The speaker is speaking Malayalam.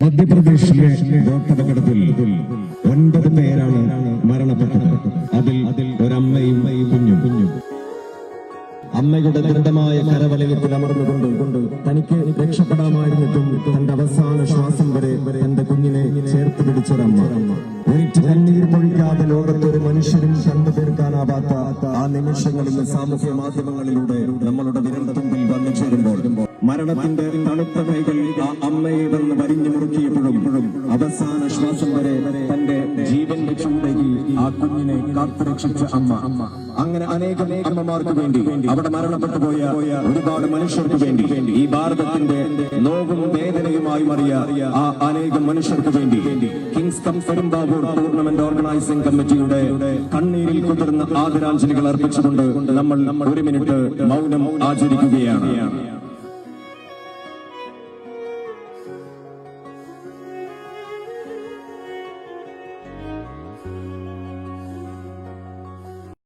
മധ്യപ്രദേശിലെ ബോട്ടപകടത്തിൽ 9 പേരാണ് മരണപ്പെട്ടത്. അതിൽ ഒരമ്മയും കുഞ്ഞും. അമ്മയുടെ ദൃഢമായ കരവലയത്തിൽ അമർന്നുകൊണ്ട് തനിക്ക് രക്ഷപ്പെടാമായിരുന്നിട്ടും തന്റെ അവസാന ശ്വാസം വരെ തന്റെ കുഞ്ഞിനെ ചേർത്ത് പിടിച്ചൊരമ്മ. ഒരിറ്റ് കണ്ണീർ പൊഴിക്കാതെ ലോകത്തൊരു മനുഷ്യരും കണ്ടു തീർക്കാനാവാത്ത ആ നിമിഷങ്ങളിൽ സാമൂഹ്യ മാധ്യമങ്ങളിലൂടെ നമ്മളുടെ വിരൽത്തുമ്പിൽ വന്നു ചേരുമ്പോൾ മരണത്തിന്റെ തണുത്ത കൈകൾ ആ അമ്മയെ വന്ന് വരിഞ്ഞു മുറുക്കിയപ്പോഴും അവസാന ശ്വാസം വരെ തന്റെ ജീവന്റെ ചൂടേകി ആ കുഞ്ഞിനെ കാത്തുരക്ഷിച്ച അമ്മ. അങ്ങനെ അനേകം അമ്മമാർക്ക് വേണ്ടി അവിടെ മരണപ്പെട്ടു പോയ ഒരുപാട് മനുഷ്യർക്ക് വേണ്ടി ഈ ഭാരതത്തിന്റെ നോവും വേദനയുമായി മാറിയ ആ അനേകം മനുഷ്യർക്ക് വേണ്ടി kings cum Perumbavoor tournament organising കമ്മിറ്റിയുടെ കണ്ണീരിൽ കുതിർന്ന ആദരാഞ്ജലികൾ അർപ്പിച്ചുകൊണ്ട് നമ്മൾ 1 മിനിറ്റ് മൗനം ആചരിക്കുകയാണ്.